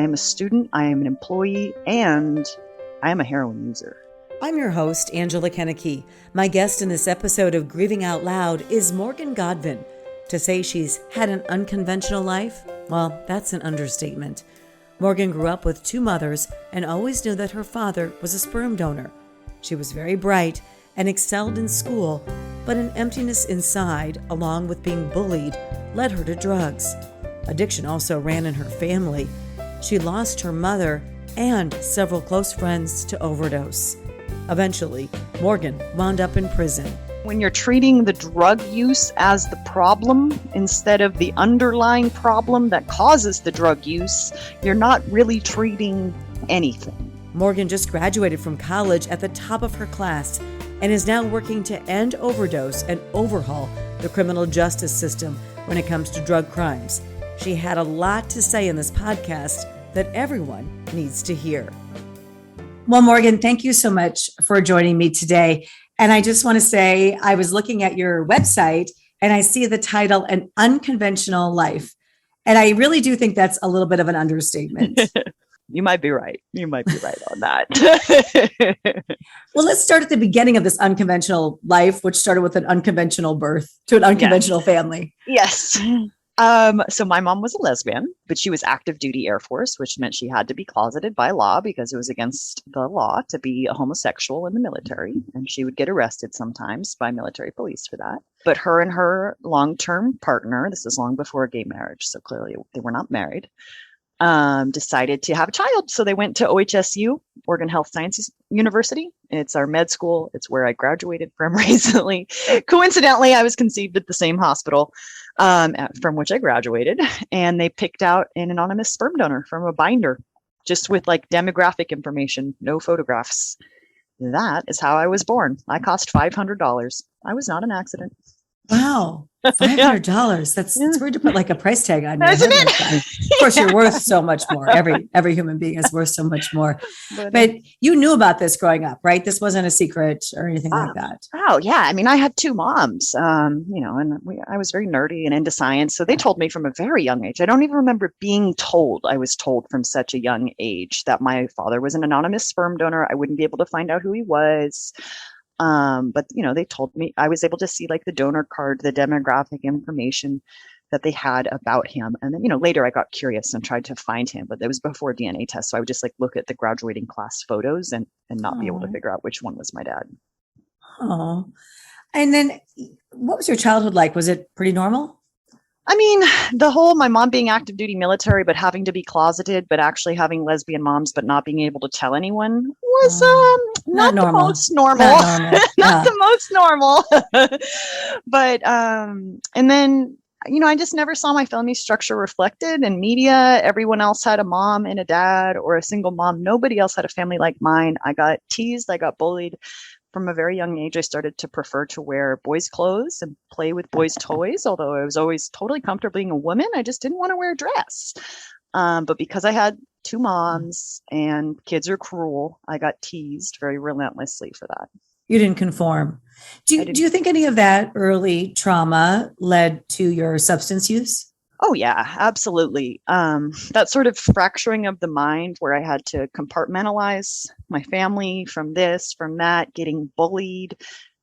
I am a student, I am an employee, and I am a heroin user. I'm your host, Angela Kennecke. My guest in this episode of Grieving Out Loud is Morgan Godvin. To say she's had an unconventional life, well, that's an understatement. Morgan grew up with two mothers and always knew that her father was a sperm donor. She was very bright and excelled in school, but an emptiness inside, along with being bullied, led her to drugs. Addiction also ran in her family. She lost her mother and several close friends to overdose. Eventually, Morgan wound up in prison. When you're treating the drug use as the problem instead of the underlying problem that causes the drug use, you're not really treating anything. Morgan just graduated from college at the top of her class and is now working to end overdose and overhaul the criminal justice system when it comes to drug crimes. She had a lot to say in this podcast that everyone needs to hear. Well, Morgan, thank you so much for joining me today. And I just want to say, I was looking at your website and I see the title, An Unconventional Life. And I really do think that's a little bit of an understatement. You might be right. You might be right on that. Well, let's start at the beginning of this unconventional life, which started with an unconventional birth to an unconventional family. Yes. So my mom was a lesbian, but she was active duty Air Force, which meant she had to be closeted by law because it was against the law to be a homosexual in the military. And she would get arrested sometimes by military police for that. But her and her long-term partner, this is long before gay marriage, so clearly they were not married, decided to have a child. So they went to OHSU, Oregon Health Sciences University. It's our med school. It's where I graduated from recently. Coincidentally, I was conceived at the same hospital from which I graduated, and they picked out an anonymous sperm donor from a binder, just with like demographic information, no photographs. That is how I was born. I cost $500. I was not an accident. Wow. $500. That's weird to put like a price tag on your Isn't head it? like that. Of course, you're worth so much more. Every human being is worth so much more. But you knew about this growing up, right? This wasn't a secret or anything like that. Oh, yeah. I mean, I had two moms, and I was very nerdy and into science. So they told me from a very young age. I don't even remember being told. I was told from such a young age that my father was an anonymous sperm donor. I wouldn't be able to find out who he was. But they told me I was able to see like the donor card, the demographic information that they had about him. And then, later I got curious and tried to find him, but that was before DNA tests. So I would just like look at the graduating class photos and not be able to figure out which one was my dad. Oh, and then what was your childhood like? Was it pretty normal? I mean, my mom being active duty military, but having to be closeted, but actually having lesbian moms, but not being able to tell anyone was not the most normal. Not the most normal. But and then, I just never saw my family structure reflected in media. Everyone else had a mom and a dad or a single mom. Nobody else had a family like mine. I got teased. I got bullied. From a very young age, I started to prefer to wear boys' clothes and play with boys' toys, although I was always totally comfortable being a woman. I just didn't want to wear a dress. But because I had two moms and kids are cruel, I got teased very relentlessly for that. You didn't conform. Do you think any of that early trauma led to your substance use? Oh, yeah, absolutely. That sort of fracturing of the mind where I had to compartmentalize my family from this, from that, getting bullied,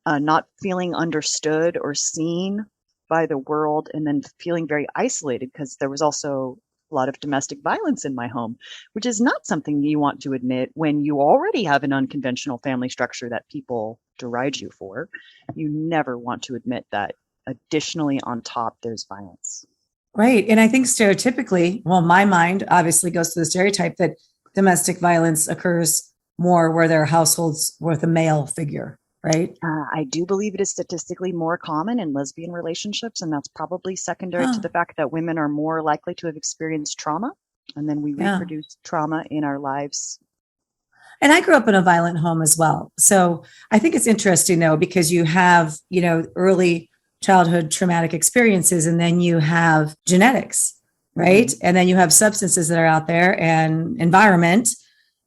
not feeling understood or seen by the world, and then feeling very isolated because there was also a lot of domestic violence in my home, which is not something you want to admit when you already have an unconventional family structure that people deride you for. You never want to admit that additionally on top, there's violence. Right. And I think stereotypically, my mind obviously goes to the stereotype that domestic violence occurs more where there are households with a male figure, right? I do believe it is statistically more common in lesbian relationships, and that's probably secondary to the fact that women are more likely to have experienced trauma, and then we reproduce trauma in our lives. And I grew up in a violent home as well. So I think it's interesting, though, because you have, early childhood traumatic experiences, and then you have genetics, right? And then you have substances that are out there and environment.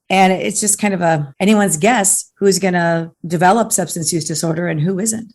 And it's just kind of anyone's guess who's going to develop substance use disorder and who isn't.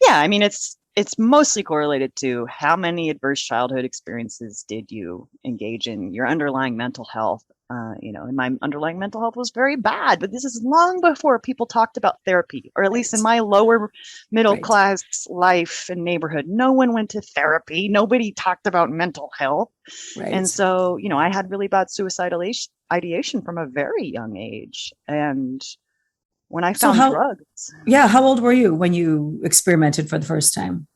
Yeah, I mean, it's It's mostly correlated to how many adverse childhood experiences did you engage in, your underlying mental health. And my underlying mental health was very bad, but this is long before people talked about therapy, or at least in Right. my lower middle Right. class life and neighborhood. No one went to therapy. Nobody talked about mental health. And Right. so, I had really bad suicidal ideation from a very young age. And when I So found how, drugs, yeah, how old were you when you experimented for the first time?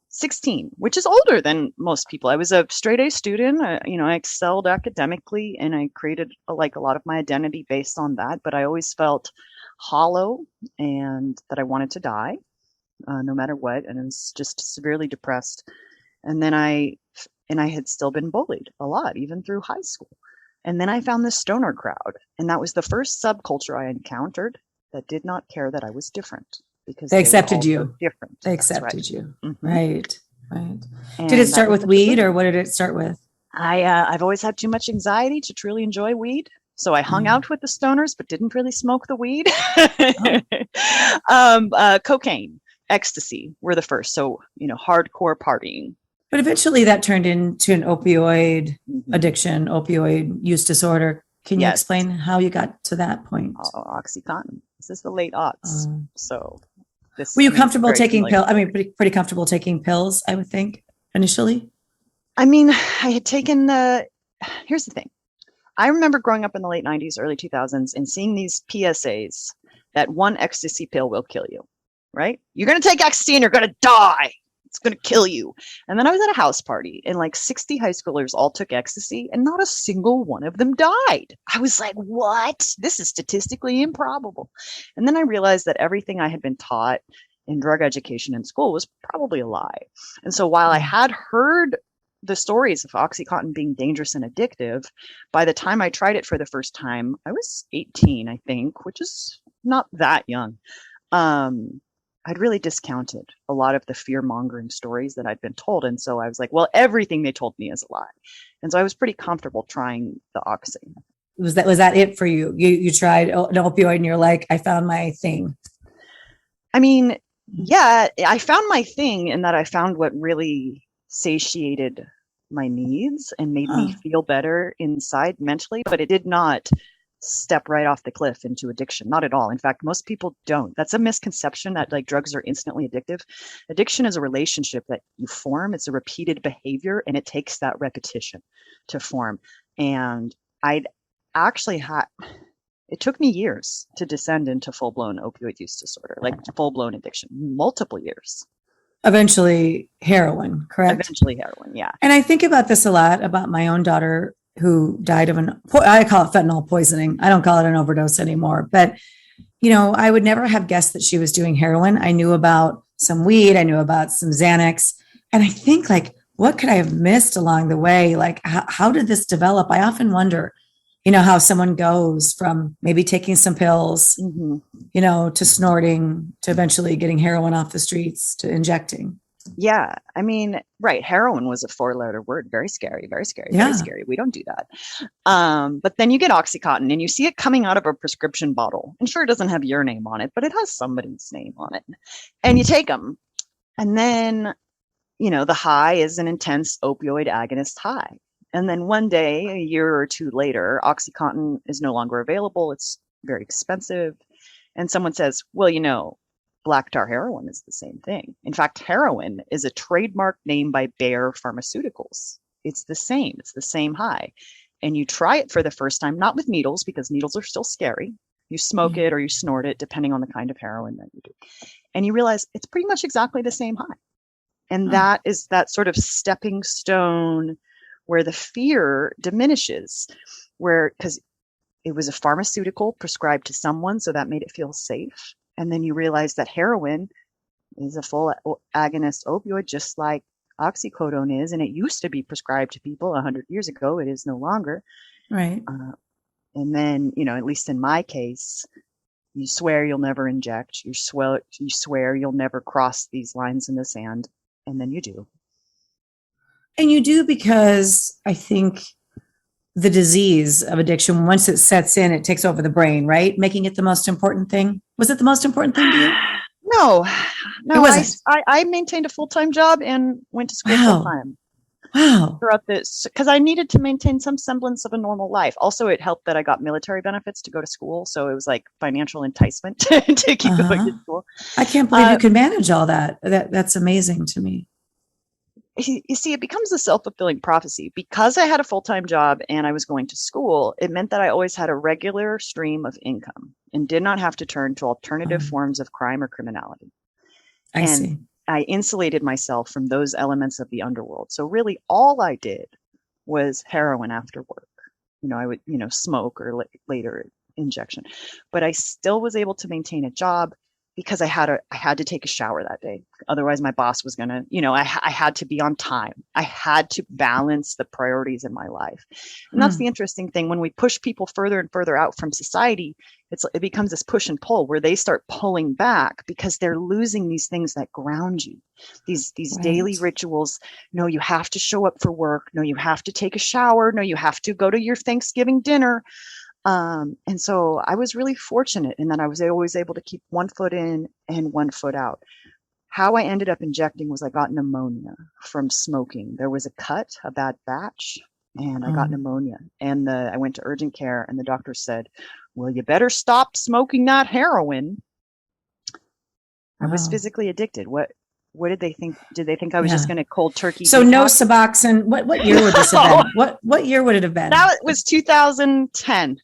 16, which is older than most people. I was a straight A student. I excelled academically, and I created like a lot of my identity based on that. But I always felt hollow and that I wanted to die, no matter what. And I was just severely depressed. And then I had still been bullied a lot, even through high school. And then I found this stoner crowd, and that was the first subculture I encountered that did not care that I was different because They they were accepted also you. different. They That's right. accepted you. Hmm. Right. Right. Did it And that start was with the weed or beginning. what did it start with? I've always had too much anxiety to truly enjoy weed. So I hung Mm. out with the stoners, but didn't really smoke the weed. Oh, Cocaine, ecstasy were the first. So, hardcore partying. but eventually that turned into an opioid Hmm. addiction, opioid use disorder. Can you Yes. explain how you got to that point? Oxycontin. This is the late aughts. Um, So were this, you it's a comfortable very taking familiar pill? I story. mean, pretty comfortable taking pills, I would think, initially. I mean, I had taken here's the thing. I remember growing up in the late 90s, early 2000s, and seeing these PSAs that one ecstasy pill will kill you, right? You're going to take ecstasy and you're going to die. It's going to kill you. And then I was at a house party, and like 60 high schoolers all took ecstasy, and not a single one of them died. I was like, what? This is statistically improbable. And then I realized that everything I had been taught in drug education in school was probably a lie. And so while I Mm. had heard the stories of Oxycontin being dangerous and addictive, by the time I tried it for the first time, I was 18, I think, which is not that young. Um, I'd really discounted a lot of the fear mongering stories that I'd been told. And so I was like, well, everything they told me is a lie. And so I was pretty comfortable trying the Oxy. Was that it for you? You tried an opioid and you're like, I found my thing. I mean, yeah, I found my thing in that I found what really satiated my needs and made me Huh. feel better inside mentally, but it did not step right off the cliff into addiction. Not at all. In fact, most people don't. That's a misconception that like drugs are instantly addictive. Addiction is a relationship that you form, it's a repeated behavior, and it takes that repetition to form. And I'd actually had it took me years to descend into full-blown opioid use disorder, like full-blown addiction, multiple years. Eventually heroin, correct? Eventually heroin, yeah. And I think about this a lot about my own daughter who died of I call it fentanyl poisoning. I don't call it an overdose anymore. But, I would never have guessed that she was doing heroin. I knew about some weed, I knew about some Xanax. And I think, like, what could I have missed along the way? Like, how did this develop? I often wonder, how someone goes from maybe taking some pills, Hmm. to snorting, to eventually getting heroin off the streets, to injecting. Yeah, I mean, right. Heroin was a four-letter word. Very scary, very scary, very Yeah. scary. We don't do that. But then you get Oxycontin and you see it coming out of a prescription bottle. And sure, it doesn't have your name on it, but it has somebody's name on it. And you take them. And then, the high is an intense opioid agonist high. And then one day, a year or two later, Oxycontin is no longer available. It's very expensive. And someone says, well, black tar heroin is the same thing. In fact, heroin is a trademark name by Bayer Pharmaceuticals. It's the same. It's the same high. And you try it for the first time, not with needles, because needles are still scary. You smoke it or you snort it, depending on the kind of heroin that you do. And you realize it's pretty much exactly the same high. And Huh. that is that sort of stepping stone where the fear diminishes, because it was a pharmaceutical prescribed to someone, so that made it feel safe. And then you realize that heroin is a full agonist opioid, just like oxycodone is, and it used to be prescribed to people 100 years ago. It is no longer. Right. And then, at least in my case, you swear you'll never inject. You swear you'll never cross these lines in the sand, and then you do. And you do because I think the disease of addiction, once it sets in, it takes over the brain, right? Making it the most important thing. Was it the most important thing to you? No, It no, wasn't. I maintained a full-time job and went to school Wow. full-time Wow. throughout this because I needed to maintain some semblance of a normal life. Also, it helped that I got military benefits to go to school, so it was like financial enticement to keep going Uh-huh. to school. I can't believe you Uh, could manage all that. That's amazing to me. you see, it becomes a self-fulfilling prophecy. Because I had a full-time job and I was going to school, it meant that I always had a regular stream of income and did not have to turn to alternative Um, forms of crime or criminality. I And see. I insulated myself from those elements of the underworld. So really all I did was heroin after work. I would, smoke or later injection, but I still was able to maintain a job because I had to take a shower that day. Otherwise my boss was going to, I had to be on time. I had to balance the priorities in my life. And that's Hmm. the interesting thing. When we push people further and further out from society, it becomes this push and pull where they start pulling back because they're losing these things that ground you. These daily Right. rituals. No, you have to show up for work. No, you have to take a shower. No, you have to go to your Thanksgiving dinner. And so I was really fortunate in that I was always able to keep one foot in and one foot out. How I ended up injecting was I got pneumonia from smoking. There was a cut, a bad batch, and I got Um, pneumonia. And I went to urgent care, and the doctor said, "Well, you better stop smoking that heroin." I was wow. physically addicted. What did they think? Did they think I was just Yeah. going to cold turkey So no detox? Suboxone. What year would this have No, been? What year would it have been? that was 2010,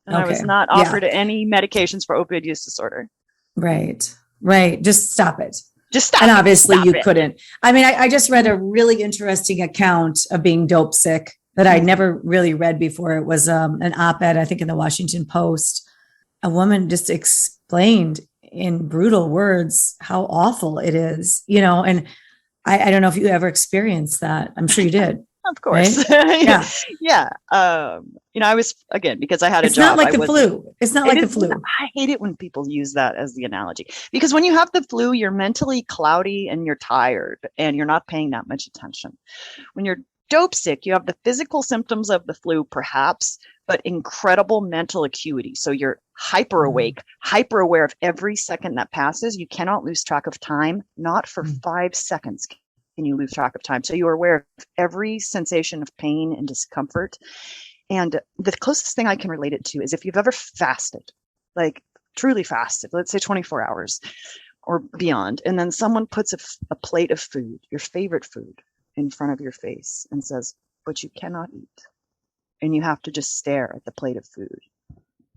and I was Okay. not Yeah. offered any medications for opioid use disorder. Right. Right. Just stop it. Just And stop it. obviously Stop you it. couldn't. I mean, I just read a really interesting account of being dope sick that I Mhm. never really read before. It was an op-ed, I think, in the Washington Post. A woman just explained in brutal words how awful it is, and I don't know if you ever experienced that. I'm sure you did, Of course. right? Yeah. Yeah. I was, again, because I had a It's not job, like I the wasn't. flu. It's not It like the is, flu. I hate it when people use that as the analogy because when you have the flu, you're mentally cloudy and you're tired and you're not paying that much attention. When you're dope sick, you have the physical symptoms of the flu, perhaps, but incredible mental acuity. So you're hyper Mm, awake, hyper aware of every second that passes. You cannot lose track of time, not for mm, 5 seconds can you lose track of time. So you are aware of every sensation of pain and discomfort. And the closest thing I can relate it to is if you've ever fasted, like truly fasted, let's say 24 hours or beyond, and then someone puts a plate of food, your favorite food, in front of your face and says, "But you cannot eat." And you have to just stare at the plate of food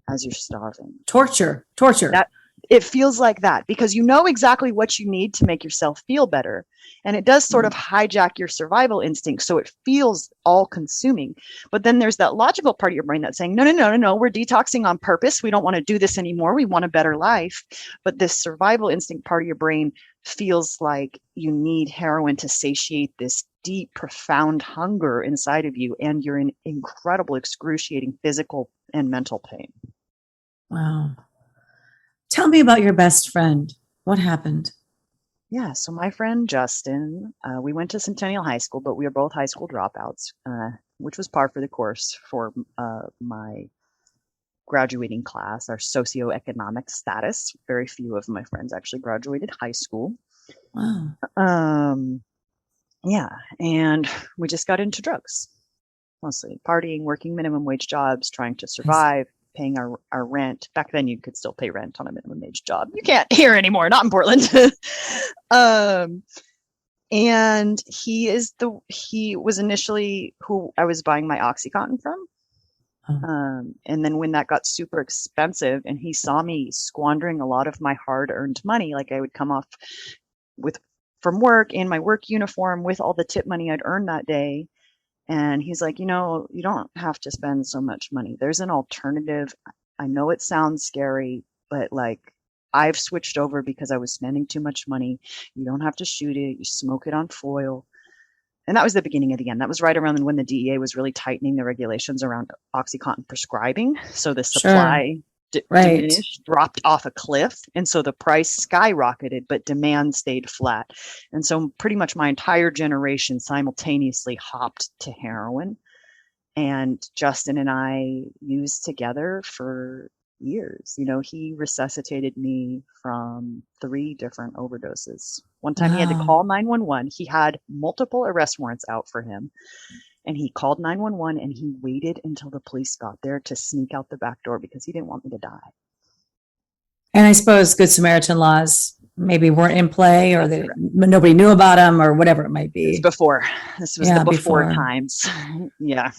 as you're starving. torture, torture. That it feels like that because you know exactly what you need to make yourself feel better. And it does sort of Mm, hijack your survival instinct. So it feels all consuming. But then there's that logical part of your brain that's saying, no, no, no, no, no, we're detoxing on purpose. We don't want to do this anymore. We want a better life. But this survival instinct part of your brain feels like you need heroin to satiate this deep, profound hunger inside of you. And you're in incredible, excruciating physical and mental pain. wow. Tell me about your best friend. What happened? Yeah, so my friend Justin, we went to Centennial High School, but we were both high school dropouts, which was par for the course for my graduating class, our socioeconomic status. Very few of my friends actually graduated high school. Wow. Um, yeah, and we just got into drugs, mostly partying, working minimum wage jobs, trying to I see. survive, paying our rent. Back then, you could still pay rent on a minimum wage job. You can't here anymore, not in Portland. um, and he was initially who I was buying my OxyContin from. Oh, And then when that got super expensive and he saw me squandering a lot of my hard earned money, like I would come off with from work in my work uniform with all the tip money I'd earned that day. And he's like, you don't have to spend so much money. There's an alternative. I know it sounds scary, but like I've switched over because I was spending too much money. You don't have to shoot it. You smoke it on foil. And that was the beginning of the end. That was right around when the DEA was really tightening the regulations around OxyContin prescribing. So the sure. supply Right. diminished, dropped off a cliff. And so the price skyrocketed, but demand stayed flat. And so pretty much my entire generation simultaneously hopped to heroin. And Justin and I used together for years. He resuscitated me from 3 different overdoses. One time he had to Wow. call 911. He had multiple arrest warrants out for him. And he called 911 and he waited until the police got there to sneak out the back door because he didn't want me to die. And I suppose Good Samaritan laws maybe weren't in play, or that nobody knew about them, or whatever it might be. This was the before times. Yeah.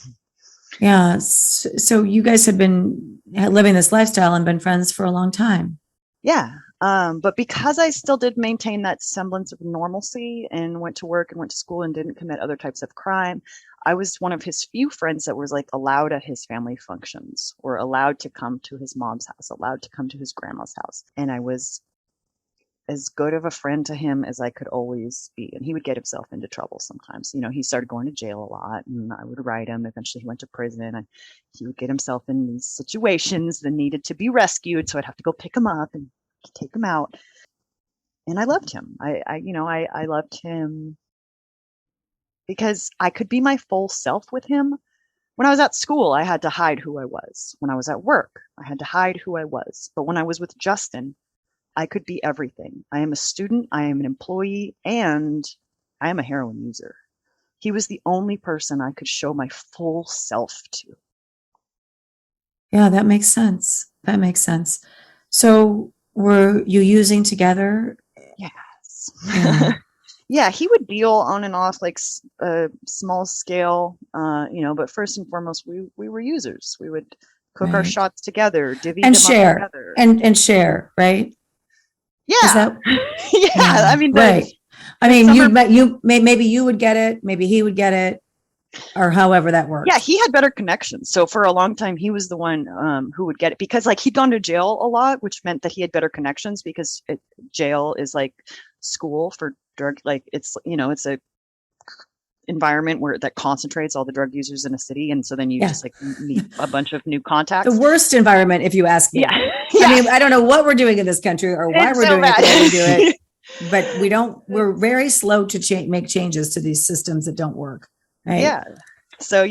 Yeah. So you guys had been living this lifestyle and been friends for a long time. Yeah. But because I still did maintain that semblance of normalcy and went to work and went to school and didn't commit other types of crime, I was one of his few friends that was like allowed at his family functions, or allowed to come to his mom's house, allowed to come to his grandma's house. And I was as good of a friend to him as I could always be. And he would get himself into trouble sometimes. He started going to jail a lot, and I would ride him. Eventually he went to prison, and he would get himself in these situations that needed to be rescued. So I'd have to go pick him up and take him out. And I loved him. I loved him because I could be my full self with him. When I was at school, I had to hide who I was. When I was at work, I had to hide who I was. But when I was with Justin, I could be everything. I am a student, I am an employee, and I am a heroin user. He was the only person I could show my full self to. Yeah, that makes sense. So were you using together? Yes. Yeah. Yeah, he would deal on and off like small scale, but first and foremost, we were users. We would cook our shots together, divvy and them share up together. and share, right? Yeah. Yeah. I mean, right. I mean, maybe you would get it, maybe he would get it, or however that works. Yeah, he had better connections. So for a long time, he was the one who would get it, because like he'd gone to jail a lot, which meant that he had better connections, because jail is like school for drug. Like it's a environment that concentrates all the drug users in a city, and so then you just like meet a bunch of new contacts. The worst environment, if you ask me. Yeah. I mean, I don't know what we're doing in this country or why we're doing it the way we do it, but we're very slow to make changes to these systems that don't work. Right? Yeah. So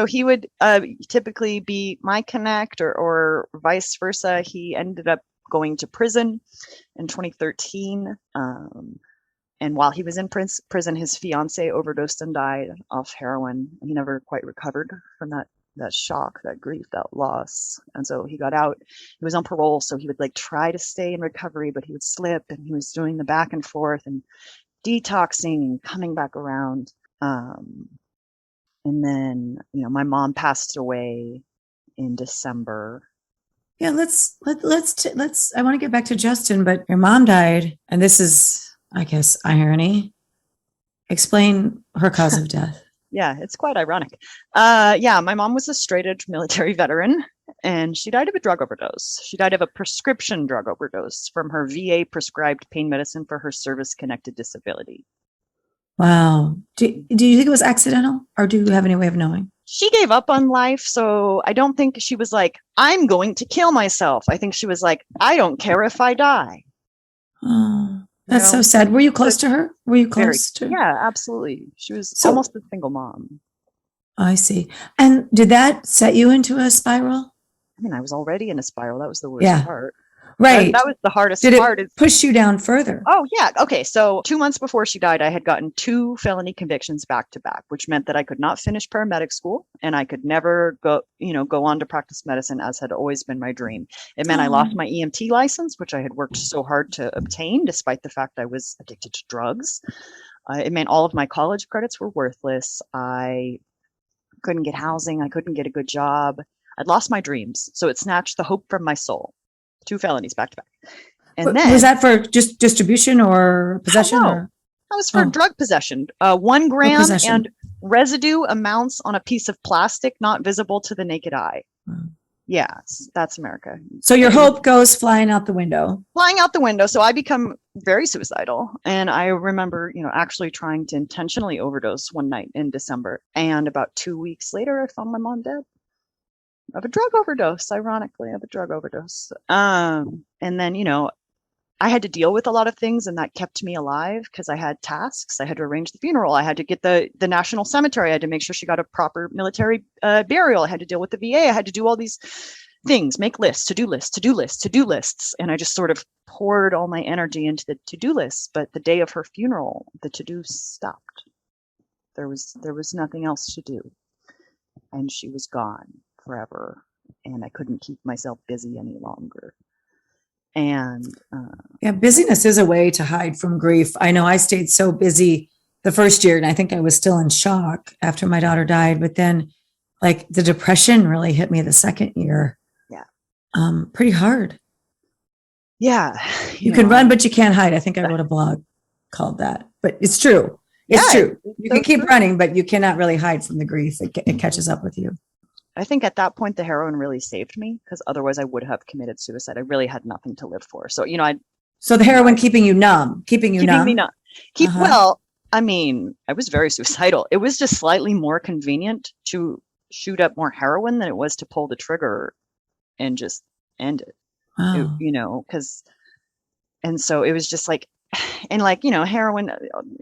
he would typically be my connect, or vice versa. He ended up going to prison in 2013. And while he was in prison, his fiance overdosed and died off heroin. He never quite recovered from that shock, that grief, that loss. And so he got out. He was on parole, so he would like try to stay in recovery, but he would slip, and he was doing the back and forth and detoxing and coming back around. And then, my mom passed away in December. Yeah, let's I want to get back to Justin, but your mom died, and this is, I guess, irony. Explain her cause of death. Yeah, it's quite ironic. My mom was a straight-edge military veteran, and she died of a drug overdose. She died of a prescription drug overdose from her VA prescribed pain medicine for her service-connected disability. Wow. Do you think it was accidental, or do you have any way of knowing? She gave up on life, so I don't think she was like, I'm going to kill myself. I think she was like, I don't care if I die. Oh, that's so sad. Were you close to her? Were you close to her? Yeah, absolutely. She was almost a single mom. I see. And did that set you into a spiral? I mean, I was already in a spiral. That was the worst part. Right. That was the hardest part. Did it push you down further? Oh, yeah. Okay. So 2 months before she died, I had gotten 2 felony convictions back to back, which meant that I could not finish paramedic school, and I could never go on to practice medicine, as had always been my dream. It meant I lost my EMT license, which I had worked so hard to obtain, despite the fact I was addicted to drugs. It meant all of my college credits were worthless. I couldn't get housing. I couldn't get a good job. I'd lost my dreams. So it snatched the hope from my soul. 2 felonies back to back. And then, was that for just distribution or possession? No, that was for drug possession. 1 gram and residue amounts on a piece of plastic not visible to the naked eye. Yes, that's America. So your hope goes flying out the window. So I become very suicidal. And I remember, actually trying to intentionally overdose one night in December. And about 2 weeks later, I found my mom dead. Of a drug overdose, ironically, And then, I had to deal with a lot of things, and that kept me alive because I had tasks. I had to arrange the funeral. I had to get the national cemetery. I had to make sure she got a proper military burial. I had to deal with the VA. I had to do all these things, make lists, to-do lists, to-do lists, to-do lists. And I just sort of poured all my energy into the to-do lists. But the day of her funeral, the to-do stopped. There was nothing else to do. And she was gone forever. And I couldn't keep myself busy any longer. And yeah, busyness is a way to hide from grief. I know I stayed so busy the first year, and I think I was still in shock after my daughter died. But then, like, the depression really hit me the second year. Yeah. Pretty hard. Yeah. You can run, but you can't hide. I think I wrote a blog called that, but it's true. It's true. You can keep running, but you cannot really hide from the grief. It catches up with you. I think at that point, the heroin really saved me, because otherwise I would have committed suicide. I really had nothing to live for. So, So the heroin keeping you numb. Me numb. Well, I mean, I was very suicidal. It was just slightly more convenient to shoot up more heroin than it was to pull the trigger and just end it. Wow. And so it was just like, and like, heroin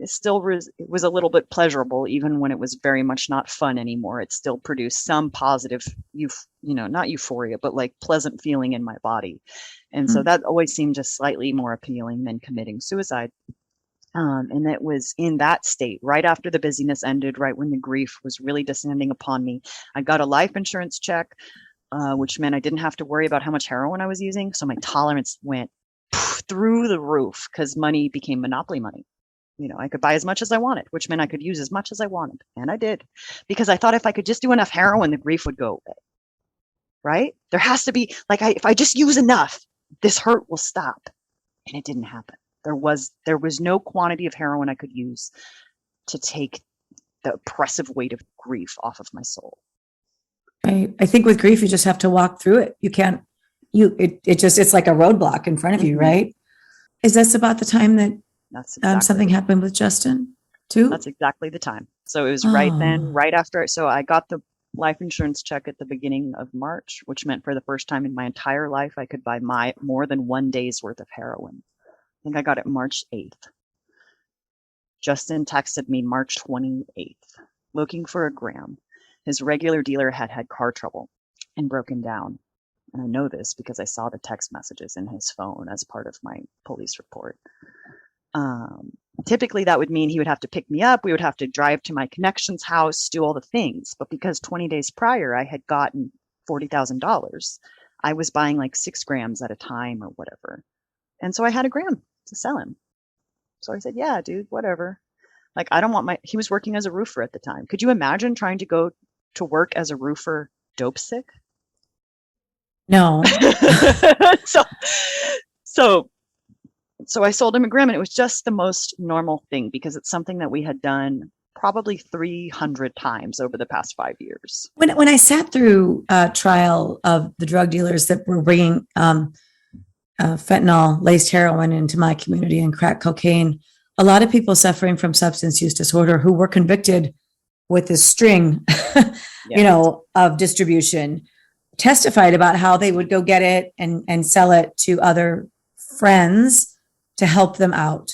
still was a little bit pleasurable, even when it was very much not fun anymore. It still produced some positive, not euphoria, but like pleasant feeling in my body. And so that always seemed just slightly more appealing than committing suicide. And it was in that state, right after the busyness ended, right when the grief was really descending upon me, I got a life insurance check, which meant I didn't have to worry about how much heroin I was using. So my tolerance went through the roof, because money became monopoly money. I could buy as much as I wanted, which meant I could use as much as I wanted. And I did, because I thought if I could just do enough heroin, the grief would go away. Right? There has to be, like, if I just use enough, this hurt will stop. And it didn't happen. There was no quantity of heroin I could use to take the oppressive weight of grief off of my soul. I think with grief, you just have to walk through it. You can't, it's like a roadblock in front of you, right? Is this about the time that something happened with Justin too? That's exactly the time. So it was right then, right after. So I got the life insurance check at the beginning of March, which meant for the first time in my entire life, I could buy more than 1 day's worth of heroin. I think I got it March 8th. Justin texted me March 28th, looking for a gram. His regular dealer had car trouble and broken down. And I know this because I saw the text messages in his phone as part of my police report. Typically, that would mean he would have to pick me up. We would have to drive to my connection's house, do all the things. But because 20 days prior, I had gotten $40,000, I was buying like 6 grams at a time or whatever. And so I had a gram to sell him. So I said, yeah, dude, whatever. Like, I don't want he was working as a roofer at the time. Could you imagine trying to go to work as a roofer dope sick? No. So I sold him a gram, and it was just the most normal thing, because it's something that we had done probably 300 times over the past 5 years. When I sat through a trial of the drug dealers that were bringing fentanyl laced heroin into my community and crack cocaine, a lot of people suffering from substance use disorder who were convicted with this string, of distribution, testified about how they would go get it and sell it to other friends to help them out.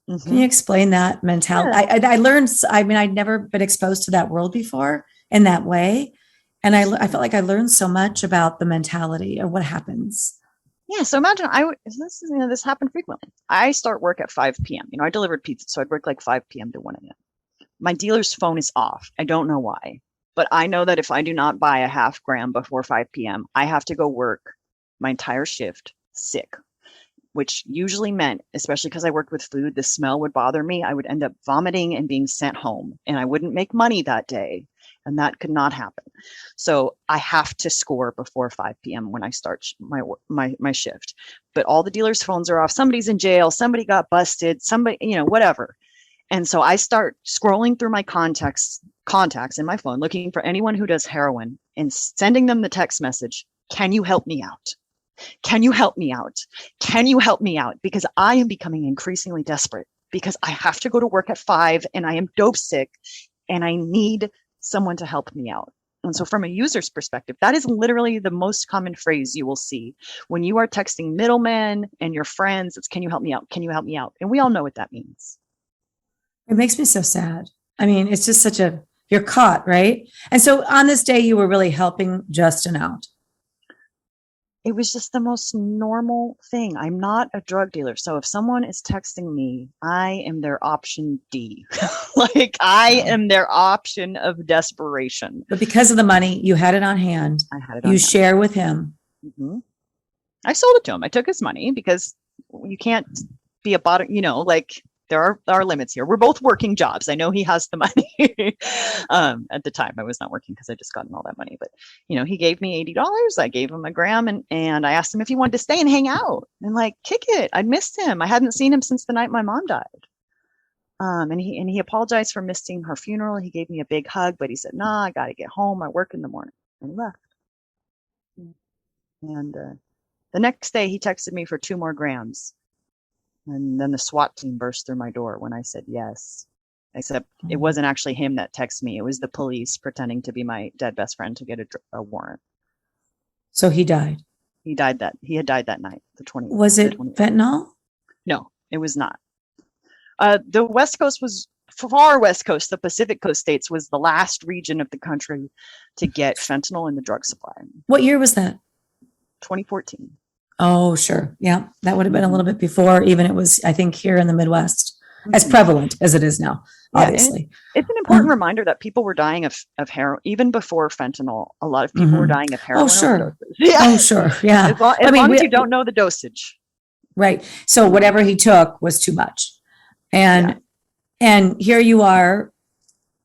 Mm-hmm. Can you explain that mentality? Yeah. I learned, I'd never been exposed to that world before in that way. And I felt like I learned so much about the mentality of what happens. Yeah. So imagine this happened frequently. I start work at 5 p.m. I delivered pizza, so I'd work like 5 p.m. to 1 a.m. My dealer's phone is off. I don't know why, but I know that if I do not buy a half gram before 5 p.m., I have to go work my entire shift sick, which usually meant, especially because I worked with food, the smell would bother me. I would end up vomiting and being sent home, and I wouldn't make money that day. And that could not happen. So I have to score before 5 p.m. when I start my shift. But all the dealers' phones are off. Somebody's in jail. Somebody got busted. Somebody, whatever. And so I start scrolling through my contacts in my phone, looking for anyone who does heroin and sending them the text message, "Can you help me out? Can you help me out? Can you help me out?" Because I am becoming increasingly desperate, because I have to go to work at 5 and I am dope sick and I need someone to help me out. And so from a user's perspective, that is literally the most common phrase you will see when you are texting middlemen and your friends. It's, "Can you help me out? Can you help me out?" And we all know what that means. It makes me so sad. It's just you're caught, right? And so on this day, you were really helping Justin out. it was just the most normal thing. I'm not a drug dealer. So if someone is texting me, I am their option D. Like I Wow. am their option of desperation. But because of the money, you had it on hand. I had it You on share with him. hand. I sold it to him. I took his money because you can't be a bottom, like there are limits here. We're both working jobs. I know he has the money. At the time I was not working because I just gotten all that money, but he gave me $80. I gave him a gram and I asked him if he wanted to stay and hang out and like kick it. I'd missed him. I hadn't seen him since the night my mom died. And he apologized for missing her funeral. He gave me a big hug, but he said, "Nah, I got to get home. I work in the morning," and he left. And the next day he texted me for 2 more grams. And then the SWAT team burst through my door when I said yes. Except it wasn't actually him that texted me. It was the police pretending to be my dead best friend to get a warrant. So he died. He had died that night, the 20th. Was it fentanyl? No, it was not. The West Coast was far West Coast. The Pacific Coast states was the last region of the country to get fentanyl in the drug supply. What year was that? 2014. Oh, sure. Yeah. That would have been a little bit before even it was, I think, here in the Midwest, as prevalent as it is now, obviously. It's an important reminder that people were dying of heroin, even before fentanyl. A lot of people were dying of heroin. Oh, sure. Overdoses. Yeah. Oh, sure. Yeah. As long as you don't know the dosage. Right. So whatever he took was too much. And here you are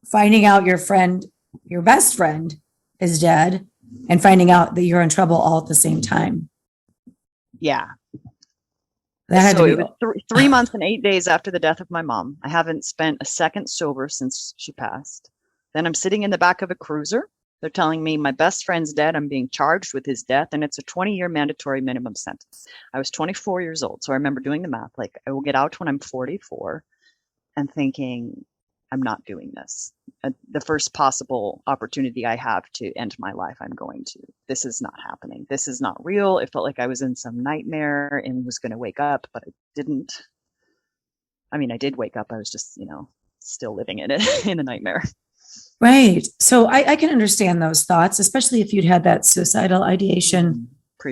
finding out your best friend is dead and finding out that you're in trouble all at the same time. Yeah. That had So to it be was 3 months and 8 days after the death of my mom. I haven't spent a second sober since she passed. Then I'm sitting in the back of a cruiser. They're telling me my best friend's dead. I'm being charged with his death, and it's a 20-year mandatory minimum sentence. I was 24 years old, so I remember doing the math. Like, I will get out when I'm 44 and thinking, I'm not doing this. The first possible opportunity I have to end my life, I'm going to. This is not happening. This is not real. It felt like I was in some nightmare and was going to wake up, but I didn't. I mean, I did wake up. I was just, still living in it, in the nightmare. right. So I can understand those thoughts, especially if you'd had that suicidal ideation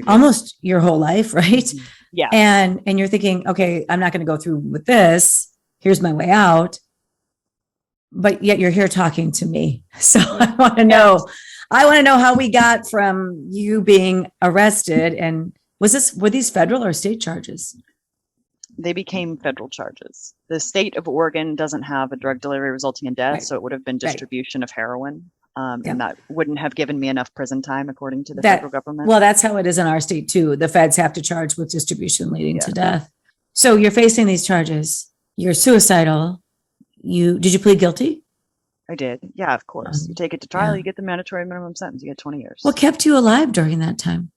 almost your whole life, right? Yeah. And you're thinking, okay, I'm not going to go through with this. Here's my way out. But yet you're here talking to me. So I want to know how we got from you being arrested. And were these federal or state charges? They became federal charges. The state of Oregon doesn't have a drug delivery resulting in death. Right. So it would have been distribution of heroin. And that wouldn't have given me enough prison time according to the federal government. Well, that's how it is in our state too. The feds have to charge with distribution leading to death. So you're facing these charges. You're suicidal. Did you plead guilty? I did. Yeah, of course. You take it to trial, you get the mandatory minimum sentence. You get 20 years. What kept you alive during that time?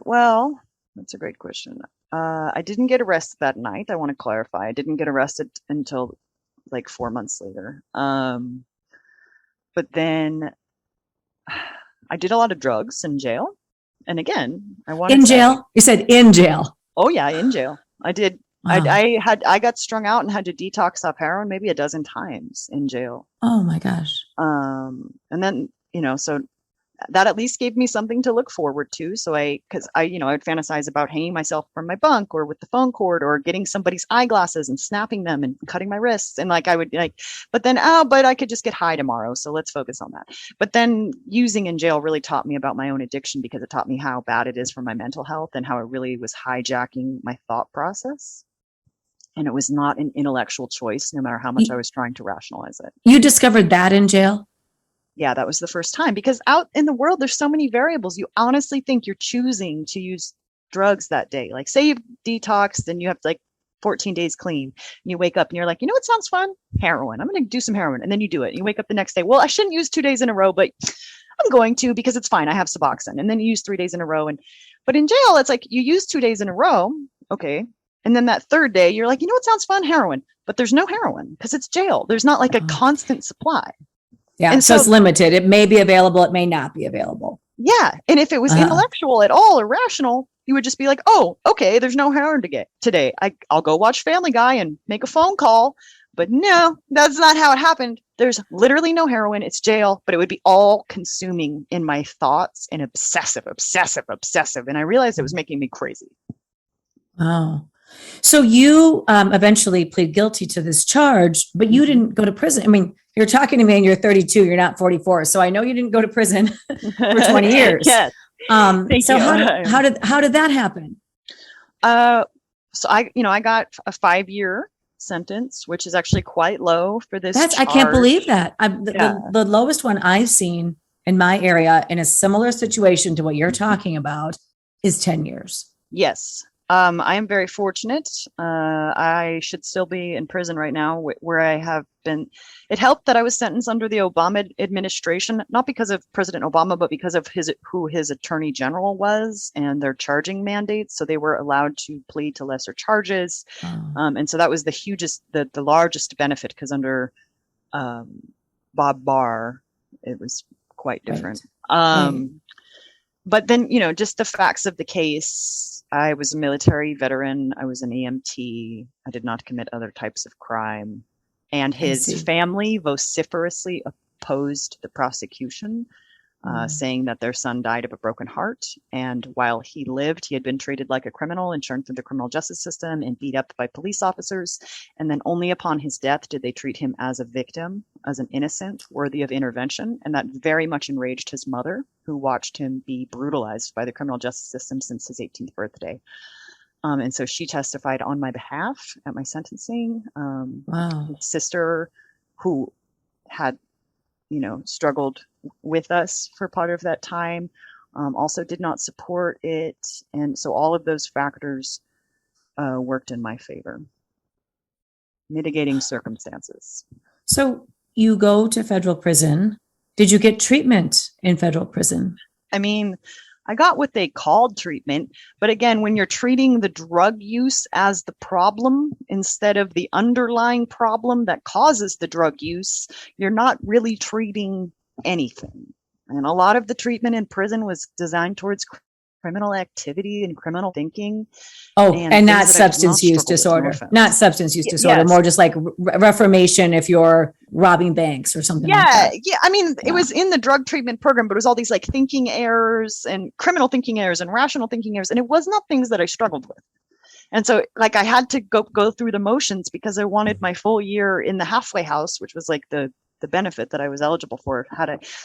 Well, that's a great question. I didn't get arrested that night. I want to clarify. I didn't get arrested until like 4 months later. But then I did a lot of drugs in jail. And again, I wanted in jail? You said in jail. Oh yeah, in jail. I did. Wow. I got strung out and had to detox off heroin maybe a dozen times in jail. Oh my gosh. And then, so that at least gave me something to look forward to. So I would fantasize about hanging myself from my bunk or with the phone cord or getting somebody's eyeglasses and snapping them and cutting my wrists. And I would but I could just get high tomorrow. So let's focus on that. But then using in jail really taught me about my own addiction because it taught me how bad it is for my mental health and how it really was hijacking my thought process. And it was not an intellectual choice, no matter how much I was trying to rationalize it. You discovered that in jail? Yeah, that was the first time. Because out in the world, there's so many variables. You honestly think you're choosing to use drugs that day. Like, say you've detoxed and you have 14 days clean. And you wake up and you're like, what sounds fun? Heroin. I'm going to do some heroin. And then you do it. And you wake up the next day. Well, I shouldn't use 2 days in a row, but I'm going to because it's fine. I have Suboxone. And then you use 3 days in a row. But in jail, it's like you use 2 days in a row. Okay. And then that third day, you're like, what sounds fun? Heroin. But there's no heroin because it's jail. There's not a constant supply. Yeah. And so it's limited. It may be available. It may not be available. Yeah. And if it was intellectual at all or rational, you would just be like, oh, okay, there's no heroin to get today. I'll go watch Family Guy and make a phone call. But no, that's not how it happened. There's literally no heroin. It's jail, but it would be all consuming in my thoughts and obsessive, obsessive, obsessive. And I realized it was making me crazy. Oh. So you eventually plead guilty to this charge, but you didn't go to prison. I mean, you're talking to me and you're 32, you're not 44. So I know you didn't go to prison for 20 years. Yes. Thank So you. how did that happen? So I got a 5-year sentence, which is actually quite low for this charge. I can't believe that. The lowest one I've seen in my area in a similar situation to what you're talking about is 10 years. Yes. I am very fortunate. I should still be in prison right now where I have been. It helped that I was sentenced under the Obama administration, not because of President Obama, but because of who his attorney general was and their charging mandates. So they were allowed to plead to lesser charges. And so that was the largest benefit, because under Bob Barr, it was quite different. Right. But then, just the facts of the case. I was a military veteran. I was an EMT. I did not commit other types of crime. And his family vociferously opposed the prosecution, saying that their son died of a broken heart. And while he lived, he had been treated like a criminal and churned through the criminal justice system and beat up by police officers. And then only upon his death did they treat him as a victim, as an innocent, worthy of intervention. And that very much enraged his mother, who watched him be brutalized by the criminal justice system since his 18th birthday. And so she testified on my behalf at my sentencing. Wow. His sister, who had, struggled with us for part of that time, also did not support it. And so all of those factors worked in my favor. Mitigating circumstances. So you go to federal prison. Did you get treatment in federal prison? I mean, I got what they called treatment. But again, when you're treating the drug use as the problem instead of the underlying problem that causes the drug use, you're not really treating anything. And a lot of the treatment in prison was designed towards criminal activity and criminal thinking. Oh, and not substance use disorder. Not substance use disorder, yes. More just like reformation if you're robbing banks or something like that. Yeah. I mean, it was in the drug treatment program, but it was all these like thinking errors and criminal thinking errors and rational thinking errors. And it was not things that I struggled with. And so like I had to go through the motions because I wanted my full year in the halfway house, which was like the benefit that I was eligible for.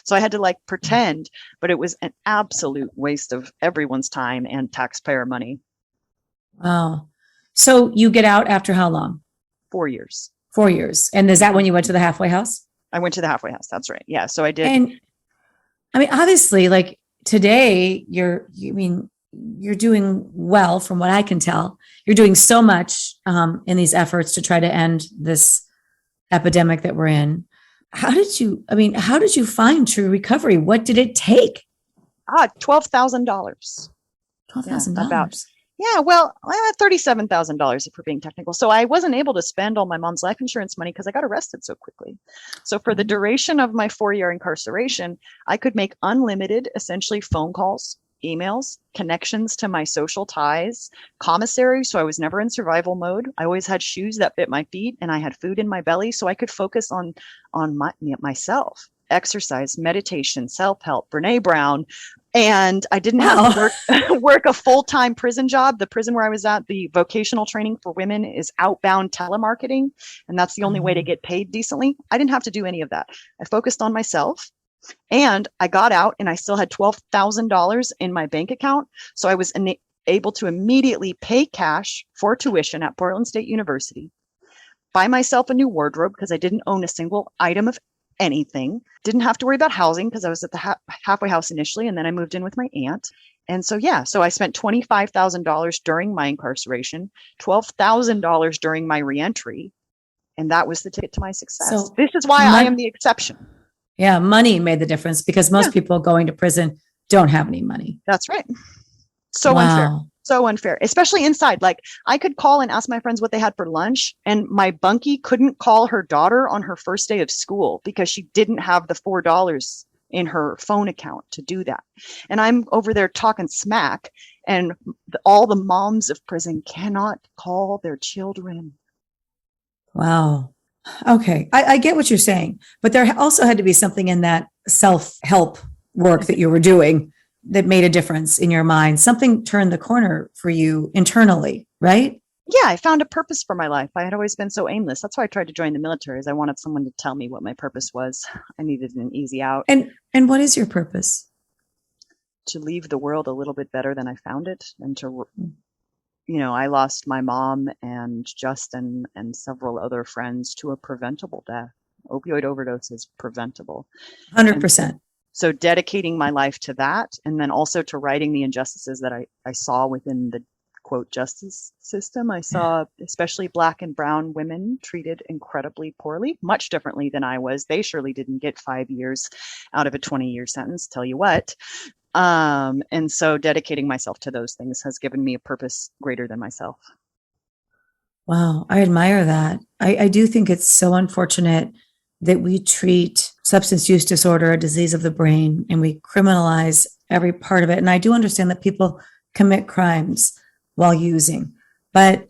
So I had to like pretend, but it was an absolute waste of everyone's time and taxpayer money. Wow. So you get out after how long? 4 years. 4 years. And is that when you went to the halfway house? I went to the halfway house. That's right. Yeah. So I did. And I mean, obviously, like today, you're doing well from what I can tell. You're doing so much in these efforts to try to end this epidemic that we're in. How did you find true recovery? What did it take? $12,000. $12,000. Yeah, well, $37,000 if we're being technical. So I wasn't able to spend all my mom's life insurance money because I got arrested so quickly. So for the duration of my 4-year incarceration, I could make unlimited, essentially phone calls, emails, connections to my social ties, commissary. So I was never in survival mode. I always had shoes that fit my feet and I had food in my belly. So I could focus on myself, exercise, meditation, self-help, Brene Brown. And I didn't have to work a full-time prison job. The prison where I was at, the vocational training for women is outbound telemarketing. And that's the only way to get paid decently. I didn't have to do any of that. I focused on myself. And I got out and I still had $12,000 in my bank account. So I was able to immediately pay cash for tuition at Portland State University, buy myself a new wardrobe because I didn't own a single item of anything, didn't have to worry about housing because I was at the halfway house initially. And then I moved in with my aunt. And so, so I spent $25,000 during my incarceration, $12,000 during my reentry. And that was the ticket to my success. So this is why I am the exception. Yeah, money made the difference because most people going to prison don't have any money. That's right. So unfair. So unfair, especially inside. Like I could call and ask my friends what they had for lunch, and my bunkie couldn't call her daughter on her first day of school because she didn't have the $4 in her phone account to do that. And I'm over there talking smack, and all the moms of prison cannot call their children. Wow. Okay. I get what you're saying, but there also had to be something in that self-help work that you were doing that made a difference in your mind. Something turned the corner for you internally, right? Yeah, I found a purpose for my life. I had always been so aimless. That's why I tried to join the military, is I wanted someone to tell me what my purpose was. I needed an easy out. And what is your purpose? To leave the world a little bit better than I found it, and to, I lost my mom and Justin and several other friends to a preventable death. Opioid overdose is preventable. And 100%. so dedicating my life to that, and then also to righting the injustices that I saw within the quote justice system. I saw especially Black and brown women treated incredibly poorly, much differently than I was. They surely didn't get 5 years out of a 20-year sentence, tell you what. And so dedicating myself to those things has given me a purpose greater than myself. Wow, I admire that. I do think it's so unfortunate that we treat substance use disorder a disease of the brain and we criminalize every part of it. And I do understand that people commit crimes while using, but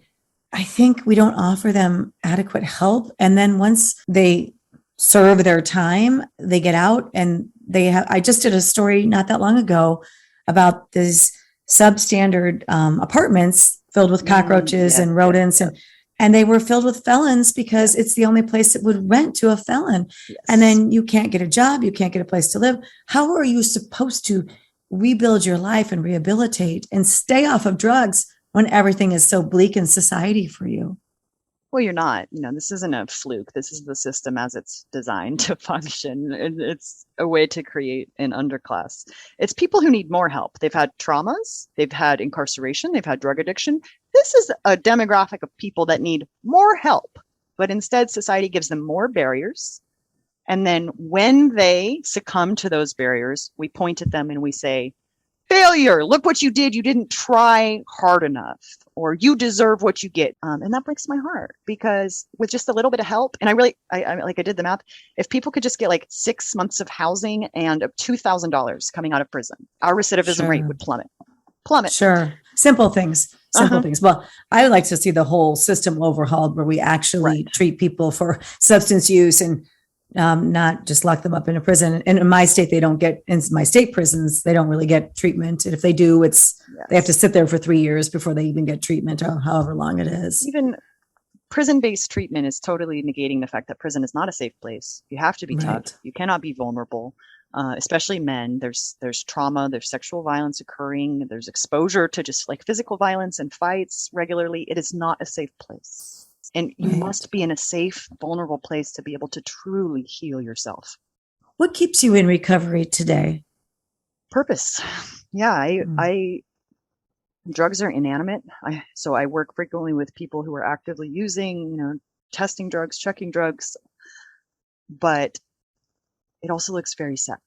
I think we don't offer them adequate help. And then once they serve their time, they get out and I just did a story not that long ago about these substandard apartments filled with cockroaches Yes, and rodents yes, and they were filled with felons because it's the only place that would rent to a felon. And yes. then you can't get a job, you can't get a place to live. How are you supposed to rebuild your life and rehabilitate and stay off of drugs when everything is so bleak in society for you? Well, you're not. This isn't a fluke. This is the system as it's designed to function. It's a way to create an underclass. It's people who need more help. They've had traumas, they've had incarceration, they've had drug addiction. This is a demographic of people that need more help, but instead society gives them more barriers. And then when they succumb to those barriers, we point at them and we say, failure, look what you did. You didn't try hard enough, or you deserve what you get. And that breaks my heart, because with just a little bit of help, and I did the math, if people could just get like 6 months of housing and $2,000 coming out of prison, our recidivism rate would plummet. Sure. Simple things. Simple things. Well, I would like to see the whole system overhauled where we actually treat people for substance use and not just lock them up in a prison. And in my state, in my state prisons, they don't really get treatment. And if they do, they have to sit there for 3 years before they even get treatment, or however long it is. Even prison-based treatment is totally negating the fact that prison is not a safe place. You have to be tough. You cannot be vulnerable, especially men. There's trauma, there's sexual violence occurring, there's exposure to just like physical violence and fights regularly. It is not a safe place. And you must be in a safe, vulnerable place to be able to truly heal yourself. What keeps you in recovery today? Purpose. Yeah, drugs are inanimate. So I work frequently with people who are actively using, testing drugs, checking drugs, but it also looks very sad.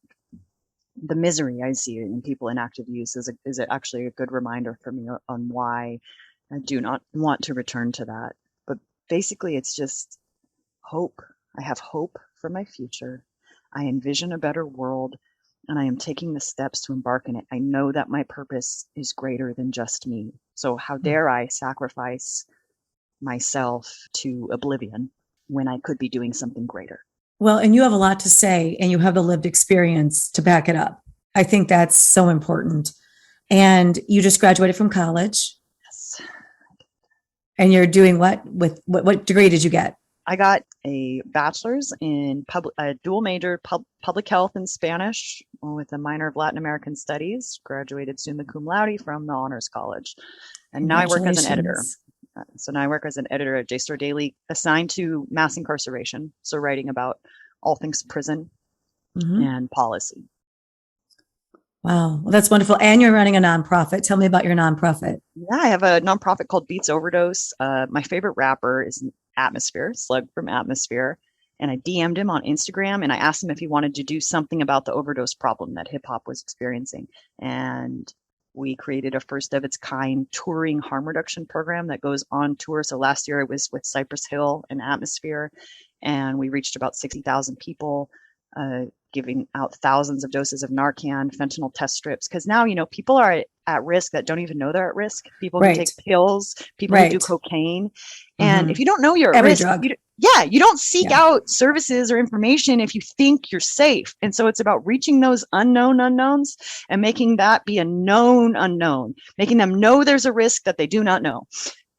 The misery I see in people in active use is actually a good reminder for me on why I do not want to return to that. Basically, it's just hope. I have hope for my future. I envision a better world, and I am taking the steps to embark in it. I know that my purpose is greater than just me. So how dare I sacrifice myself to oblivion when I could be doing something greater? Well, and you have a lot to say, and you have the lived experience to back it up. I think that's so important. And you just graduated from college. Yes. And you're doing what? With what degree did you get? I got a bachelor's in a dual major, public health and Spanish, with a minor of Latin American studies. Graduated summa cum laude from the Honors College, and now I work as an editor. So now I work as an editor at JSTOR Daily, assigned to mass incarceration. So writing about all things prison and policy. Wow. Well, that's wonderful. And you're running a nonprofit. Tell me about your nonprofit. Yeah, I have a nonprofit called Beats Overdose. My favorite rapper is Atmosphere, Slug from Atmosphere. And I DM'd him on Instagram and I asked him if he wanted to do something about the overdose problem that hip hop was experiencing. And we created a first of its kind touring harm reduction program that goes on tour. So last year it was with Cypress Hill and Atmosphere, and we reached about 60,000 people. giving out thousands of doses of Narcan, fentanyl test strips. Because now, people are at risk that don't even know they're at risk. People who take pills, people who do cocaine. And if you don't know you're at Every risk, drug. you don't seek out services or information if you think you're safe. And so it's about reaching those unknown unknowns and making that be a known unknown, making them know there's a risk that they do not know.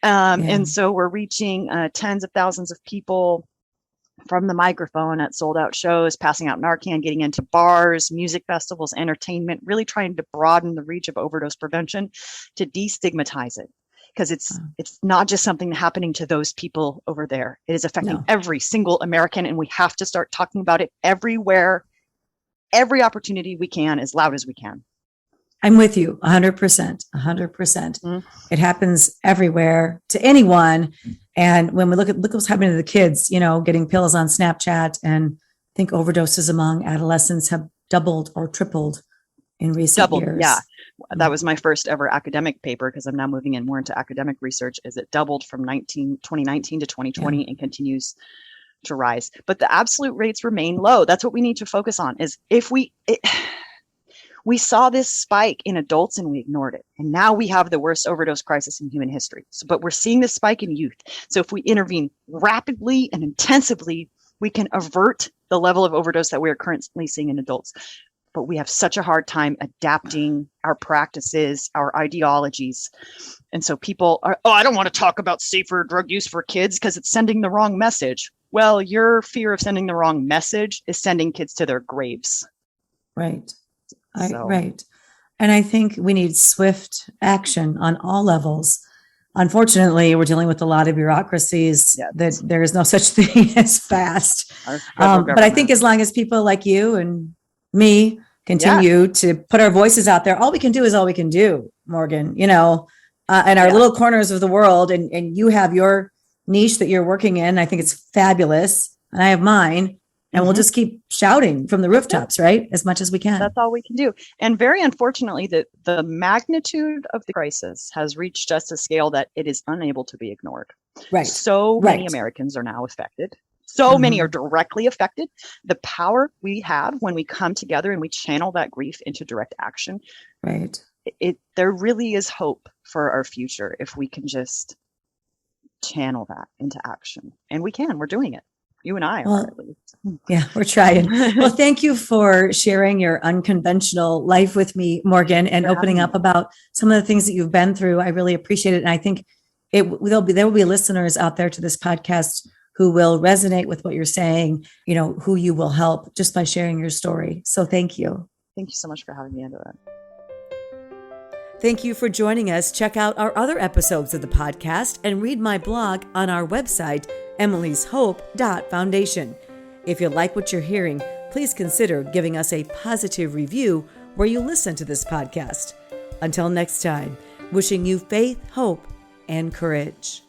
And so we're reaching tens of thousands of people from the microphone at sold out shows, passing out Narcan, getting into bars, music festivals, entertainment, really trying to broaden the reach of overdose prevention to destigmatize it. Because it's not just something happening to those people over there. It is affecting every single American, and we have to start talking about it everywhere, every opportunity we can, as loud as we can. I'm with you 100%, 100%. It happens everywhere to anyone. And when we look what's happening to the kids, getting pills on Snapchat, and I think overdoses among adolescents have doubled or tripled in recent years. Yeah. That was my first ever academic paper, because I'm now moving in more into academic research, is it doubled from 2019 to 2020 and continues to rise. But the absolute rates remain low. That's what we need to focus on, is if we saw this spike in adults and we ignored it. And now we have the worst overdose crisis in human history. But we're seeing this spike in youth. So if we intervene rapidly and intensively, we can avert the level of overdose that we are currently seeing in adults. But we have such a hard time adapting our practices, our ideologies. And so people are, I don't want to talk about safer drug use for kids because it's sending the wrong message. Well, your fear of sending the wrong message is sending kids to their graves. Right. Right. And I think we need swift action on all levels. Unfortunately, we're dealing with a lot of bureaucracies that there is no such thing as fast. But I think as long as people like you and me continue to put our voices out there, all we can do is all we can do, Morgan, in our little corners of the world. And you have your niche that you're working in. I think it's fabulous. And I have mine. And we'll just keep shouting from the rooftops, right? As much as we can. That's all we can do. And very unfortunately, the magnitude of the crisis has reached just a scale that it is unable to be ignored. Right. So many Americans are now affected. So many are directly affected. The power we have when we come together and we channel that grief into direct action. Right. There really is hope for our future if we can just channel that into action. And we're doing it. You and I are, at least. Yeah, we're trying. Well, thank you for sharing your unconventional life with me, Morgan, and opening up about some of the things that you've been through. I really appreciate it. And I think there will be listeners out there to this podcast who will resonate with what you're saying, who you will help just by sharing your story. So thank you. Thank you so much for having me into it. Thank you for joining us. Check out our other episodes of the podcast and read my blog on our website, emily'shope.foundation. If you like what you're hearing, please consider giving us a positive review where you listen to this podcast. Until next time, wishing you faith, hope, and courage.